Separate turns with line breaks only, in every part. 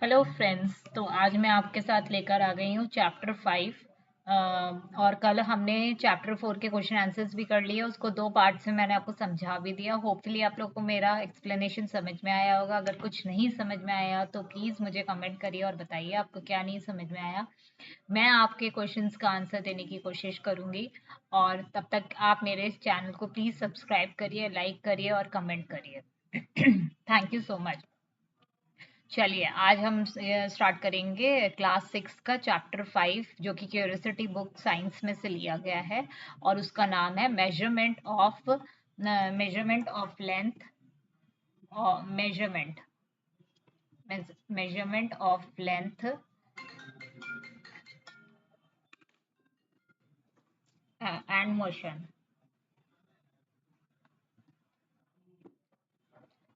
Hello friends. तो आज मैं आपके साथ लेकर आ गई हूँ चैप्टर 5। और कल हमने चैप्टर 4 के क्वेश्चन आंसर्स भी कर लिए। उसको दो पार्ट्स में मैंने आपको समझा भी दिया। होपफुली आप लोग को मेरा एक्सप्लेनेशन समझ में आया होगा। अगर कुछ नहीं समझ में आया तो प्लीज़ मुझे कमेंट करिए और बताइए आपको क्या नहीं समझ में आया। मैं आपके क्वेश्चंस का आंसर देने की कोशिश करूँगी। और तब तक आप मेरे इस चैनल को प्लीज़ सब्सक्राइब करिए, लाइक करिए और कमेंट करिए। Thank you so much. चलिए आज हम स्टार्ट करेंगे क्लास 6 का चैप्टर 5, जो कि क्यूरियोसिटी बुक साइंस में से लिया गया है। और उसका नाम है मेजरमेंट ऑफ लेंथ और measurement of length and motion.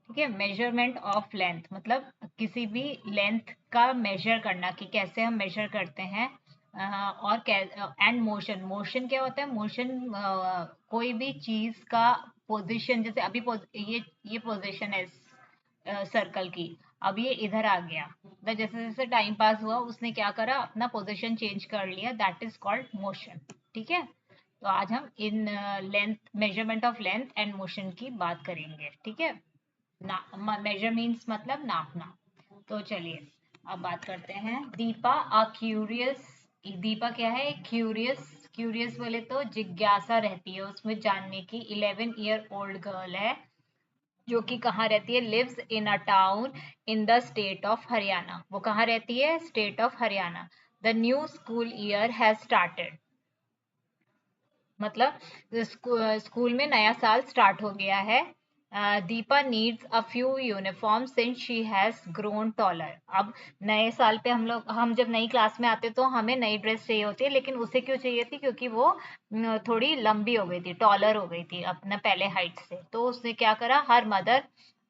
ठीक है, मेजरमेंट ऑफ लेंथ मतलब किसी भी लेंथ का मेजर करना कि कैसे हम मेजर करते हैं। और एंड मोशन, मोशन क्या होता है? मोशन कोई भी चीज का पोजीशन, जैसे अभी ये पोजीशन है सर्कल की। अब ये इधर आ गया तो जैसे जैसे टाइम पास हुआ उसने क्या करा, अपना पोजीशन चेंज कर लिया। That is called motion. ठीक है, तो आज हम in length, measurement of length and motion की बात करेंगे। ठीक है, ना मेजर मीन्स मतलब नापना। तो चलिए अब बात करते हैं। Deepa a curious. दीपा क्या है? क्यूरियस। क्यूरियस बोले तो जिज्ञासा रहती है उसमें जानने की। 11 ईयर ओल्ड गर्ल है जो कि कहाँ रहती है? Lives in a town in the state of Haryana. वो कहाँ रहती है? State of Haryana. The new school year has started, मतलब स्कूल में नया साल स्टार्ट हो गया है। Deepa needs a few uniform since she has grown taller. अब नए साल पे हम जब नई क्लास में आते तो हमें नई ड्रेस चाहिए होती है, लेकिन उसे क्यों चाहिए थी? क्योंकि वो थोड़ी लंबी हो गई थी, टॉलर हो गई थी अपना पहले हाइट से। तो उसने क्या करा? Her mother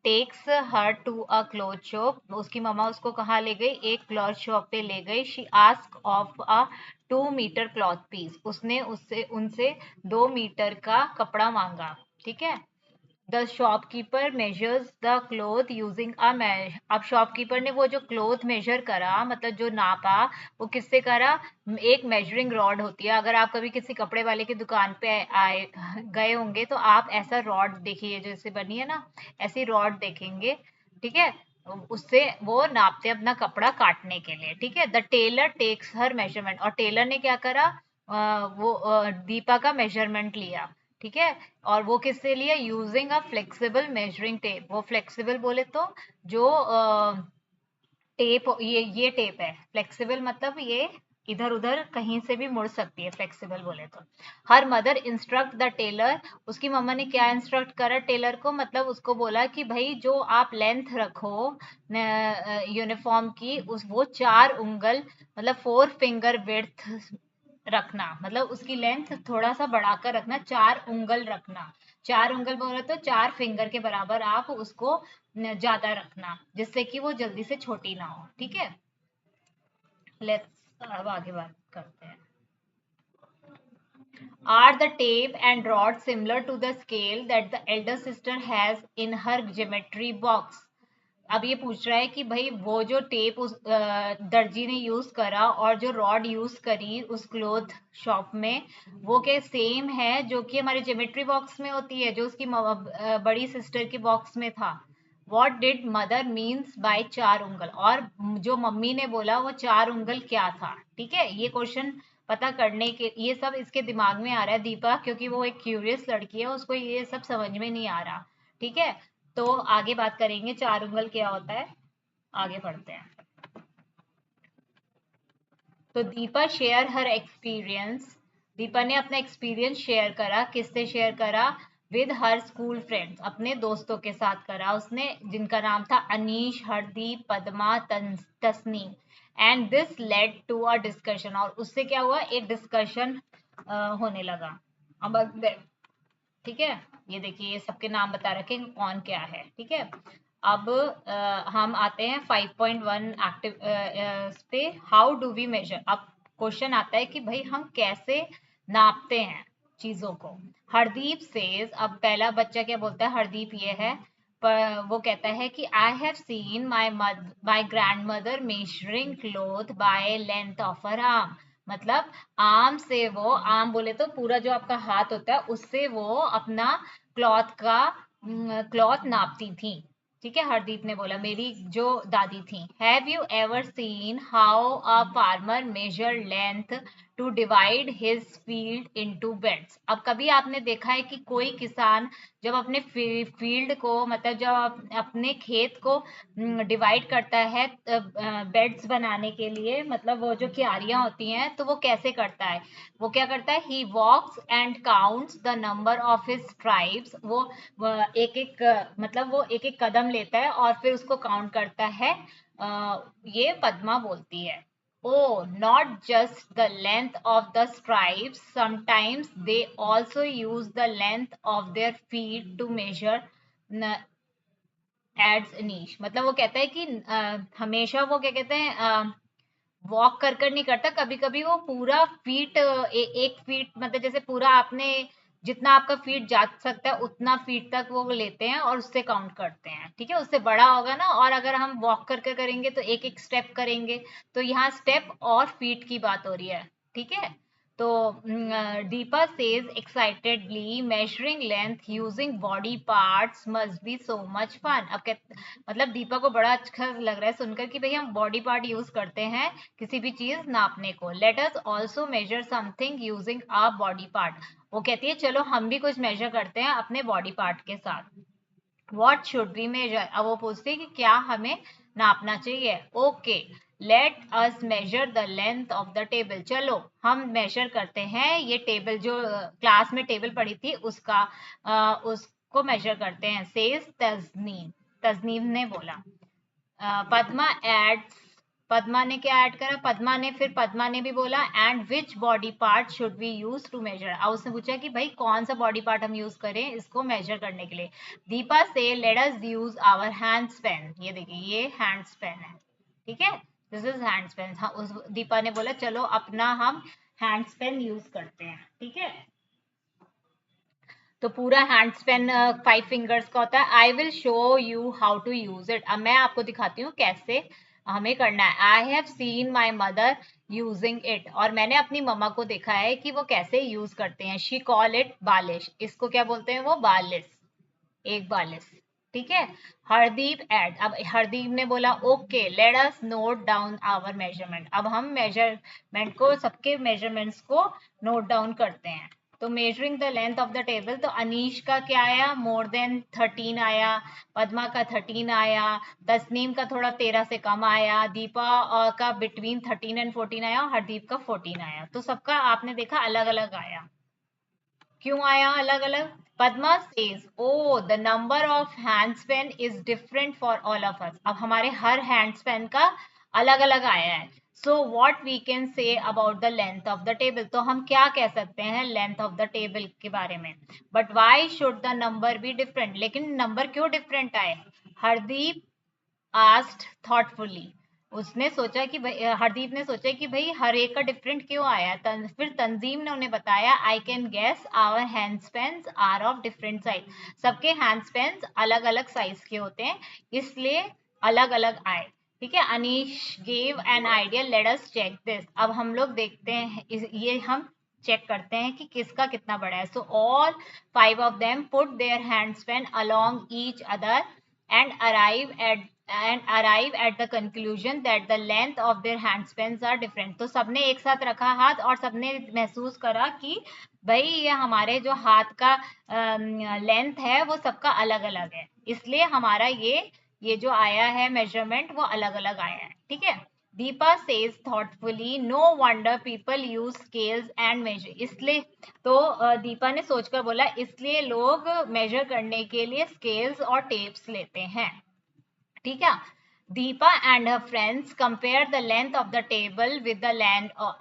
takes her to a cloth shop. उसकी मम्मा उसको कहाँ ले गई? एक क्लॉथ शॉप पे ले गई। She ask of a 2 metre cloth piece. उसने उससे उनसे 2 मीटर का कपड़ा मांगा। ठीक है, the shopkeeper measures the cloth using a अब शॉपकीपर ने वो जो क्लोथ मेजर करा, मतलब जो नापा, वो किससे करा? एक मेजरिंग रॉड होती है। अगर आप कभी किसी कपड़े वाले की दुकान पे आए गए होंगे तो आप ऐसा रॉड देखिए, जैसे बनी है ना, ऐसी रॉड देखेंगे। ठीक है, उससे वो नापते हैं अपना कपड़ा काटने के लिए। ठीक है, the tailor takes her measurement. और टेलर ने क्या करा? वो दीपा का मेजरमेंट लिया। ठीक है, और वो किससे लिया? Using a flexible measuring tape. वो फ्लेक्सिबल बोले तो जो टेप, ये टेप है। फ्लेक्सिबल मतलब ये इधर उधर कहीं से भी मुड़ सकती है, फ्लेक्सिबल बोले तो। Her mother instruct the tailor. उसकी मम्मा ने क्या इंस्ट्रक्ट करा टेलर को? मतलब उसको बोला कि भाई जो आप लेंथ रखो यूनिफॉर्म की, उस वो 4 उंगल मतलब 4 फिंगर विड्थ रखना। मतलब उसकी लेंथ थोड़ा सा बढ़ाकर रखना, 4 उंगल रखना। 4 उंगल बोले तो 4 फिंगर के बराबर आप उसको ज्यादा रखना, जिससे कि वो जल्दी से छोटी ना हो। ठीक है, लेट्स अब आगे बात करते हैं। Are the tape and rod similar to the scale that the elder sister has in her geometry box? अब ये पूछ रहा है कि भाई वो जो टेप उस दर्जी ने यूज करा और जो रॉड यूज करी उस क्लोथ शॉप में, वो क्या सेम है जो कि हमारे ज्योमेट्री बॉक्स में होती है, जो उसकी बड़ी सिस्टर के बॉक्स में था? What did mother means by 4 उंगल? और जो मम्मी ने बोला वो 4 उंगल क्या था? ठीक है, ये क्वेश्चन पता करने के, ये सब इसके दिमाग में आ रहा है दीपा, क्योंकि वो एक क्यूरियस लड़की है, उसको ये सब समझ में नहीं आ रहा। ठीक है, तो आगे बात करेंगे 4 उंगल क्या होता है। आगे बढ़ते हैं। तो दीपा शेयर हर एक्सपीरियंस। दीपा ने अपना एक्सपीरियंस शेयर करा। किससे शेयर करा? विद हर स्कूल फ्रेंड्स, अपने दोस्तों के साथ करा उसने, जिनका नाम था Anish, Hardeep, Padma, Tasneem. And this led to a discussion. और उससे क्या हुआ? एक डिस्कशन होने लगा। अब ठीक है, ये देखिए, ये सबके नाम बता रखे हैं कौन क्या है। ठीक है, अब हम आते हैं 5.1 एक्टिव पे। How do we measure? अब क्वेश्चन आता है कि भाई हम कैसे नापते हैं चीजों को। हरदीप सेज, अब पहला बच्चा क्या बोलता है? हरदीप ये है, वो कहता है कि आई have seen my grand mother measuring cloth by length of her arm. मतलब आर्म से वो, आर्म बोले तो पूरा जो आपका हाथ होता है उससे वो अपना क्लॉथ नापती थी। ठीक है, हरदीप ने बोला, मेरी जो दादी थी। Have you ever seen how a farmer measure length to divide his field into beds. अब कभी आपने देखा है कि कोई किसान जब अपने फील्ड को, मतलब जब अपने खेत को डिवाइड करता है बेड्स बनाने के लिए, मतलब वो जो क्यारियां होती हैं, तो वो कैसे करता है? वो क्या करता है? He walks and counts the number of his tribes. वो एक एक मतलब वो एक एक कदम लेता है और फिर उसको काउंट करता है। ये पद्मा बोलती है, oh, not just the length of the stripes, sometimes they also use the length of their feet to measure, adds Anish। मतलब वो कहता है कि हमेशा वो क्या कहते हैं, वॉक कर कर नहीं करता, कभी कभी वो पूरा फीट, एक फीट, मतलब जैसे पूरा आपने जितना आपका फीट जा सकता है उतना फीट तक वो लेते हैं और उससे काउंट करते हैं। ठीक है, उससे बड़ा होगा ना, और अगर हम वॉक कर कर करेंगे तो एक एक स्टेप करेंगे, तो यहाँ स्टेप और फीट की बात हो रही है। ठीक है, तो Deepa says excitedly, measuring length using body parts must be so much fun. अब मतलब दीपा को बड़ा अच्छा लग रहा है सुनकर कि भाई हम बॉडी पार्ट यूज करते हैं किसी भी चीज नापने को। Let us also measure something using a body part. वो कहती है चलो हम भी कुछ मेजर करते हैं अपने बॉडी पार्ट के साथ। What should be measure? अब वो पूछती है कि क्या हमें नापना चाहिए। Okay, let us measure the length of the table. चलो हम मेजर करते हैं ये टेबल, जो क्लास में टेबल पड़ी थी उसका, उसको मेजर करते हैं। सेज तजनीम, तजनीम ने बोला। पद्मा एड्स, पद्मा ने क्या ऐड करा? पद्मा ने भी बोला, and which body part should we use to measure. अब उसने पूछा कि भाई कौन सा बॉडी पार्ट हम यूज करें इसको मेजर करने के लिए। दीपा से let us use our hand span. ये देखिए, ये हैंड स्पेन है। ठीक है, दिस इज हैंड स्पेन। हाँ, उस दीपा ने बोला चलो अपना हम हैंड स्पेन यूज करते हैं। ठीक है, तो पूरा हैंड स्पेन 5 फिंगर्स का होता है। I will show you how to use it. अब मैं आपको दिखाती हूँ कैसे हमें करना है। I have seen my mother using it. और मैंने अपनी मम्मा को देखा है कि वो कैसे यूज करते हैं। शी कॉल इट बालिश। इसको क्या बोलते हैं? वो बालिश, एक बालिश। ठीक है, हरदीप एड। अब हरदीप ने बोला okay, let us note down our measurement. अब हम मेजरमेंट को, सबके मेजरमेंट्स को नोट डाउन करते हैं। तो measuring the length of the table, तो अनीश का क्या आया? मोर देन 13 आया, पद्मा का 13 आया, तस्नीम का थोड़ा 13 से कम आया, दीपा का बिटवीन 13 एंड 14 आया, और हरदीप का 14 आया। तो सबका आपने देखा अलग अलग आया। क्यों आया अलग अलग? Padma says, oh the number of hand span is different for all of us. अब हमारे हर हैंड स्पेन का अलग अलग आया है। So what we can say about the length of the table. तो हम क्या कह सकते हैं लेंथ ऑफ द टेबल के बारे में। But why should the number be different? लेकिन नंबर क्यों डिफरेंट आए? Hardeep asked thoughtfully. उसने सोचा कि भाई, हरदीप ने सोचा कि भाई हर एक का डिफरेंट क्यों आया। फिर तंजीम ने उन्हें बताया, I can guess our hand spans are of different size. सबके हैंड स्पेन्स अलग अलग साइज के होते हैं, इसलिए अलग अलग आए। ठीक है, Anish gave an idea, let us check this. अब हम लोग देखते हैं, ये हम चेक करते हैं कि किसका कितना बड़ा है। So all 5 of them put their hand Spain along each other and arrive at the conclusion that the length of their handspans are different। तो सबने एक साथ रखा हाथ और सबने महसूस करा कि भाई ये हमारे जो हाथ का लेंथ है वो सबका अलग अलग है, इसलिए हमारा ये जो आया है मेजरमेंट वो अलग अलग आया है। ठीक है, Deepa says thoughtfully, no wonder people use scales and measure. इसलिए तो दीपा ने सोचकर बोला इसलिए लोग मेजर करने के लिए स्केल्स और टेप्स लेते हैं। ठीक है, Deepa and her friends compare the length of the table with the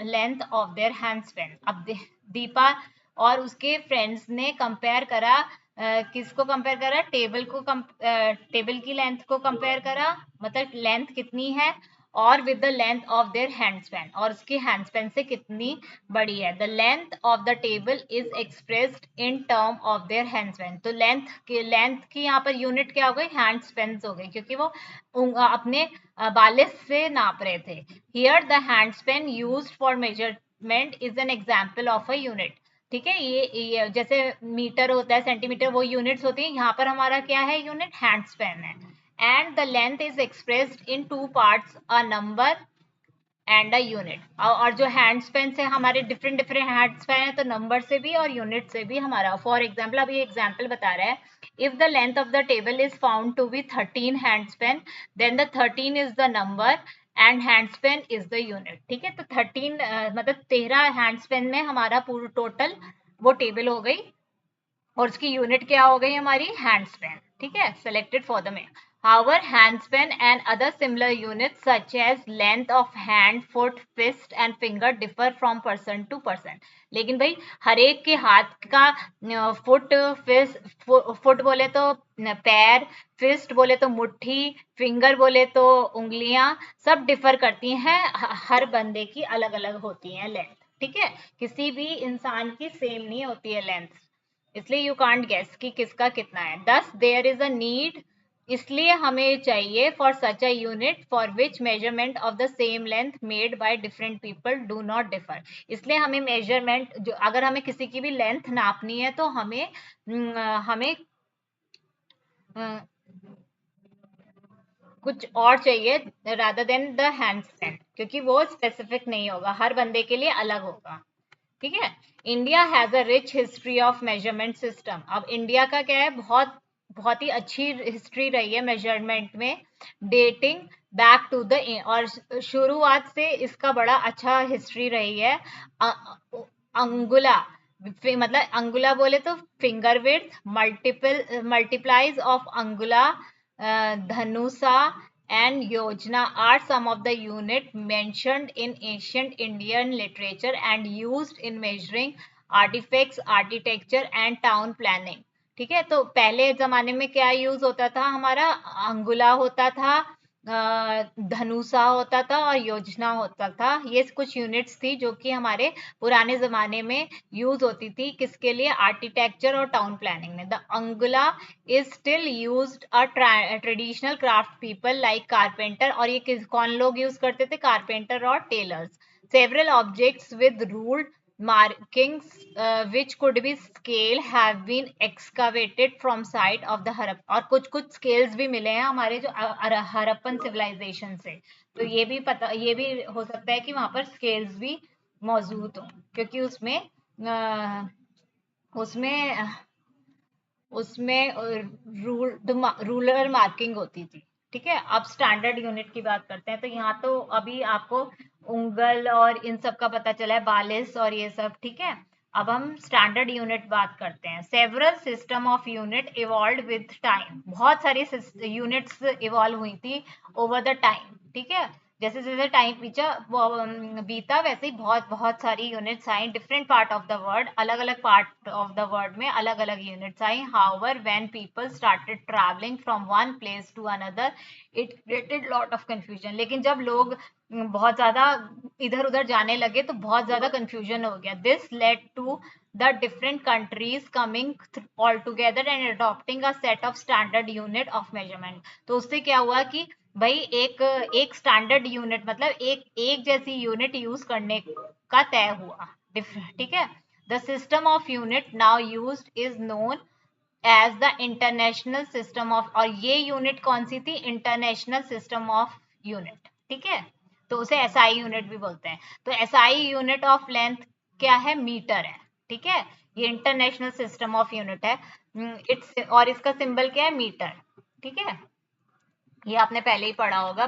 length of their handspan. अब दीपा और उसके फ्रेंड्स ने कंपेयर करा, किसको कंपेयर करा? टेबल को टेबल की लेंथ को कंपेयर करा, मतलब लेंथ कितनी है, और with the length of their hand span, और उसकी हैंड स्पैन से कितनी बड़ी है। The length of the table is expressed in term of their hand span. तो लेंथ की यहाँ पर यूनिट क्या हो गई, हैंड स्पैन हो गई, क्योंकि वो अपने बालिश से नाप रहे थे। Here the hand span used for measurement is an example of a unit. ठीक है, ये जैसे मीटर होता है, सेंटीमीटर, वो यूनिट्स होती है, यहाँ पर हमारा क्या है यूनिट, हैंड स्पैन है। And the length is expressed in two parts, a number and a unit. और जो हैंड स्पैन से हमारे डिफरेंट डिफरेंट हैंड स्पैन है, तो नंबर से भी और यूनिट से भी हमारा। फॉर एग्जाम्पल, अब ये एग्जाम्पल बता रहा है, if the length of the table is found to be 13 hand span, then the 13 is the number and hand span is the unit. ठीक है, तो 13 मतलब 13 हैंड स्पैन में हमारा पूरा टोटल वो टेबल हो गई, और उसकी यूनिट क्या हो गई हमारी, हैंड स्पैन। ठीक है, selected for the main. However, hand span and other similar units such as length of hand, foot, fist and finger differ from person to person. लेकिन भाई हर एक के हाथ का फुट, फुट बोले तो पैर, फिस्ट बोले तो मुट्ठी, फिंगर बोले तो उंगलियां, सब डिफर करती हैं, हर बंदे की अलग अलग होती हैं लेंथ। ठीक है, किसी भी इंसान की सेम नहीं होती है लेंथ, इसलिए यू कांट गेस कि किसका कितना है। दस देयर इज अ नीड, इसलिए हमें चाहिए for such a unit for which measurement of the same length made by different people do not differ. इसलिए हमें मेजरमेंट, जो अगर हमें किसी की भी लेंथ नापनी है तो हमें हमें कुछ और चाहिए rather than the hand span, क्योंकि वो स्पेसिफिक नहीं होगा, हर बंदे के लिए अलग होगा। ठीक है, India has a rich history of measurement system. अब इंडिया का क्या है, बहुत बहुत ही अच्छी हिस्ट्री रही है मेजरमेंट में, डेटिंग बैक टू द, और शुरुआत से इसका बड़ा अच्छा हिस्ट्री रही है। अंगुला, मतलब अंगुला बोले तो फिंगर विड्थ, मल्टीप्लाइज ऑफ अंगुला, धनुषा and yojna are some of the unit mentioned in ancient Indian literature and used in measuring artifacts, architecture and town planning. ठीक है, तो पहले जमाने में क्या यूज होता था हमारा, अंगुला होता था, धनुषा होता था और योजना होता था। ये कुछ यूनिट्स थी जो कि हमारे पुराने जमाने में यूज होती थी, किसके लिए, आर्किटेक्चर और टाउन प्लानिंग में। द अंगुला is still used a traditional craft people like carpenter, और ये कौन लोग यूज करते थे, कारपेंटर और tailors. several objects with ruled markings which could be scale have been excavated from site of the Harappa, और कुछ कुछ स्केल्स भी मिले हैं हमारे जो हरप्पन सिविलाइजेशन से। तो ये भी पता, ये भी हो सकता है कि वहां पर स्केल्स भी मौजूद हो, क्योंकि उसमें उसमें उसमें रूलर मार्किंग होती थी। ठीक है, अब स्टैंडर्ड यूनिट की बात करते हैं, तो यहाँ तो अभी आपको उंगल और इन सब का पता चला है, बालिस और ये सब। ठीक है, अब हम स्टैंडर्ड यूनिट बात करते हैं। Several system of unit evolve with time, बहुत सारी यूनिट्स इवॉल्व हुई थी ओवर द टाइम। ठीक है, जैसे जैसे टाइम बीता वैसे ही बहुत बहुत सारी यूनिट्स आई, different part of the world, अलग अलग पार्ट ऑफ द वर्ल्ड में अलग अलग यूनिट्स आई। However when people started travelling from one place to another it created lot of confusion. लेकिन जब लोग बहुत ज्यादा इधर उधर जाने लगे तो बहुत ज्यादा कंफ्यूजन हो गया। This led to the different countries coming all together and adopting a set of standard unit of measurement। तो उससे क्या हुआ कि भाई एक स्टैंडर्ड यूनिट, मतलब एक जैसी यूनिट यूज करने का तय हुआ। ठीक है, the system of unit now used is known as the international system of, और ये यूनिट कौन सी थी, इंटरनेशनल सिस्टम ऑफ यूनिट। ठीक है, तो उसे एसआई यूनिट भी बोलते हैं। तो एसआई यूनिट ऑफ लेंथ क्या है, मीटर है। ठीक है, ये इंटरनेशनल सिस्टम ऑफ यूनिट है, इट्स, और इसका सिंबल क्या है, मीटर। ठीक है, ये आपने पहले ही पढ़ा होगा,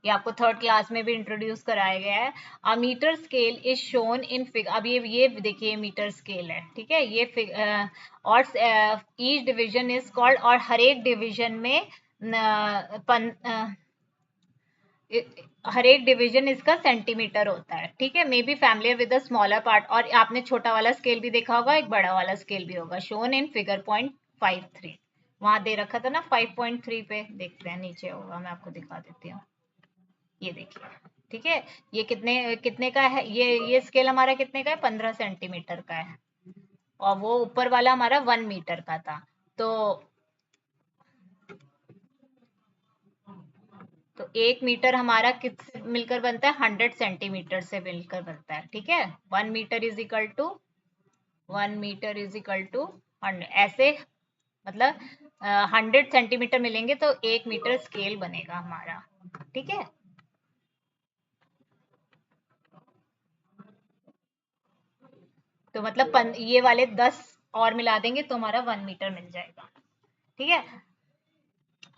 ये आपको थर्ड क्लास में भी इंट्रोड्यूस कराया गया है। A metre scale is shown in figure. अब ये देखिए मीटर स्केल है। ठीक है, ये और ईच डिवीजन इज कॉल्ड, और हर एक डिवीजन में हर एक डिवीजन इसका सेंटीमीटर होता है। ठीक है, may be familiar with the smaller part, और आपने छोटा वाला स्केल भी देखा होगा, एक बड़ा वाला स्केल भी होगा, शोन इन फिगर 0.53, वहां दे रखा था ना 5.3 पे, देखते हैं नीचे होगा, मैं आपको दिखा देती हूँ। ये देखिए, ठीक है। ये कितने कितने का है, ये स्केल हमारा कितने का है, 15 सेंटीमीटर का है, और वो ऊपर वाला हमारा 1 मीटर का था। तो 1 मीटर हमारा किससे मिलकर बनता है, 100 सेंटीमीटर से मिलकर बनता है, ठीक है। 1 मीटर इज इक्वल टू 100, ऐसे मतलब 100 सेंटीमीटर मिलेंगे तो 1 मीटर स्केल बनेगा हमारा, ठीक है। तो मतलब ये वाले 10 और मिला देंगे तो हमारा 1 मीटर मिल जाएगा, ठीक है।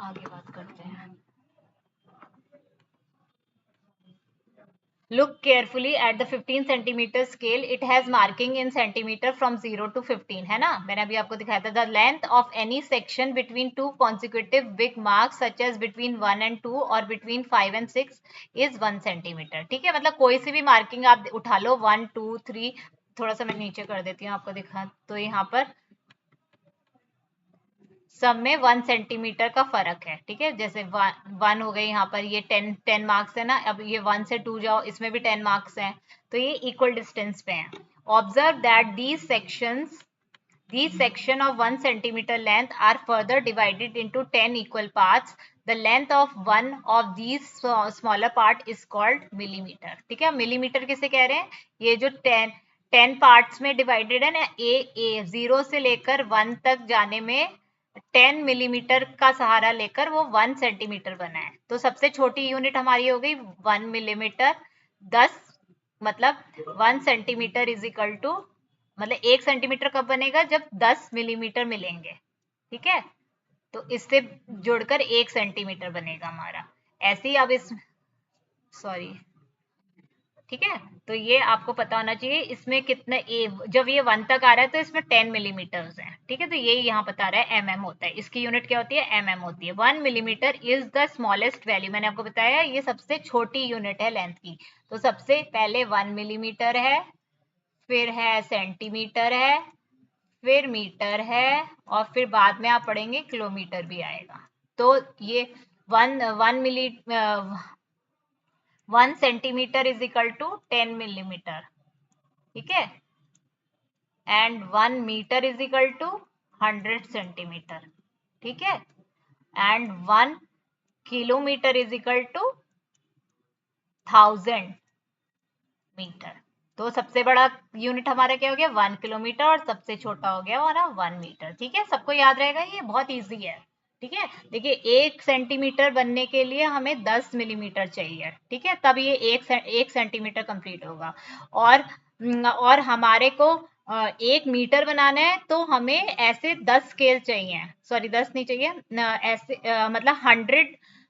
आगे बात करते हैं। Look carefully at the 15 centimeter scale. It has marking in centimeter from 0 to 15, है ना, मैंने अभी आपको दिखाया था. The length of any section between two consecutive big marks such as between 1 and 2 or between 5 and 6 is 1 centimeter. ठीक है, मतलब कोई सी भी मार्किंग आप उठा लो, 1 2 3, थोड़ा सा मैं नीचे कर देती हूँ आपको दिखा, तो यहाँ पर सब में 1 सेंटीमीटर का फर्क है, ठीक है। जैसे वन हो गए, यहाँ पर ये 10 मार्क्स है ना, अब ये 1 से 2 जाओ, इसमें भी 10 मार्क्स हैं, तो ये इक्वल डिस्टेंस पे हैं. Observe that these section of 1 centimeter length are further divided into 10 equal parts. The length of one of these smaller part is called millimeter. ठीक है, मिलीमीटर किसे कह रहे हैं, ये जो 10 पार्ट्स में डिवाइडेड है ना, ए 0 से लेकर 1 तक जाने में 10 मिलीमीटर का सहारा लेकर वो 1 सेंटीमीटर बना है. तो सबसे छोटी यूनिट हमारी हो गई 1 मिलीमीटर. 10 मतलब 1 सेंटीमीटर इज इक्वल टू, मतलब 1 सेंटीमीटर कब बनेगा, जब 10 मिलीमीटर मिलेंगे, ठीक है। तो इससे जुड़कर 1 सेंटीमीटर बनेगा हमारा. ऐसे ही अब इस, सॉरी, ठीक है, तो ये आपको पता होना चाहिए. इसमें कितने जब ये 1 तक आ रहा है तो इसमें 10 मिलीमीटर है, ठीक है। तो ये यहाँ बता रहा है mm होता है, इसकी यूनिट क्या होती है, mm होती है. 1 millimetre is the smallest value, मैंने आपको बताया ये सबसे छोटी यूनिट है लेंथ की. तो सबसे पहले 1 मिलीमीटर है, फिर है सेंटीमीटर है, फिर मीटर है, और फिर बाद में आप पढ़ेंगे किलोमीटर भी आएगा. तो ये 1 centimetre is equal to 10 millimetre, ठीक है. And 1 metre is equal to 100 centimetre, ठीक है. And 1 kilometre is equal to 1000 metre. तो सबसे बड़ा यूनिट हमारा क्या हो गया, 1 किलोमीटर, और सबसे छोटा हो गया हमारा 1 मीटर. ठीक है, सबको याद रहेगा, ये बहुत इजी है. ठीक है, देखिए 1 सेंटीमीटर बनने के लिए हमें 10 मिलीमीटर चाहिए, ठीक है, तब ये 1 सेंटीमीटर कंप्लीट होगा. और हमारे को 1 मीटर बनाना है तो हमें ऐसे 10 स्केल चाहिए, सॉरी 10 नहीं चाहिए, ऐसे मतलब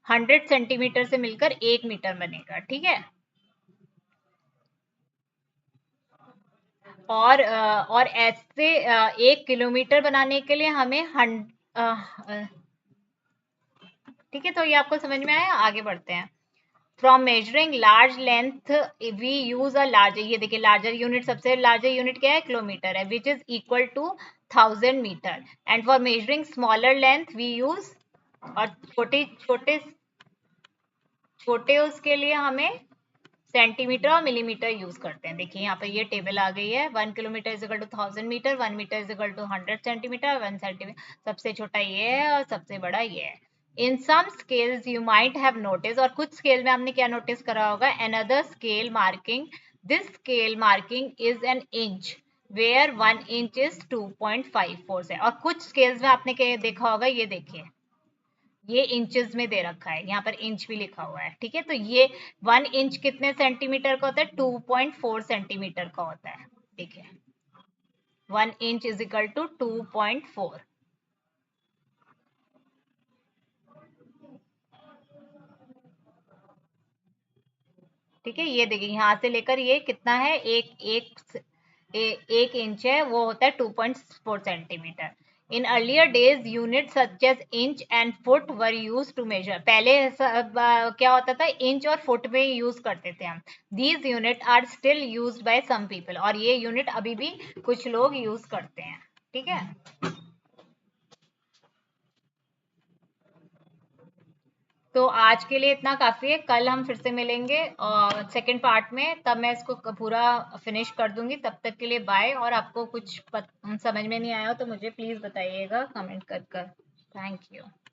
100 सेंटीमीटर से मिलकर 1 मीटर बनेगा, ठीक है. और ऐसे 1 किलोमीटर बनाने के लिए हमें ठीक है, तो ये आपको समझ में आया. आगे बढ़ते हैं. From measuring large length we use a larger, ये देखिए लार्जर यूनिट, सबसे लार्जर यूनिट क्या है, किलोमीटर है, which is equal to 1000 metre. And for measuring smaller length we use, और छोटे छोटे छोटे उसके लिए हमें सेंटीमीटर और मिलीमीटर यूज करते हैं. देखिए यहाँ पे ये टेबल आ गई है. 1 kilometre is equal to 1000 metre, 1 metre is equal to 100 centimetre, 1 centimetre सबसे छोटा ये है और सबसे बड़ा ये है. In some scales you might have notice, और कुछ स्केल में आपने क्या नोटिस करा होगा, another scale marking, this scale marking is an inch where 1 inch is 2.54 है. और कुछ स्केल्स में आपने क्या देखा होगा, ये देखिए ये इंचेस में दे रखा है, यहाँ पर इंच भी लिखा हुआ है, ठीक है. तो ये 1 इंच कितने सेंटीमीटर का होता है, 2.4 सेंटीमीटर का होता है. देखिए 1 इंच इज इक्वल टू 2.4. ठीक है, ये देखिए यहाँ से लेकर ये कितना है, एक इंच है, वो होता है 2.4 centimetre. In earlier days unit such as inch and foot were use to measure, पहले क्या होता था, इंच और फुट में यूज करते थे हम. These unit are still use by some people, और ये यूनिट अभी भी कुछ लोग यूज करते हैं, ठीक है. तो आज के लिए इतना काफी है, कल हम फिर से मिलेंगे और सेकंड पार्ट में, तब मैं इसको पूरा फिनिश कर दूंगी। तब तक के लिए बाय। और आपको कुछ समझ में नहीं आया हो तो मुझे प्लीज बताइएगा कमेंट कर कर। Thank you.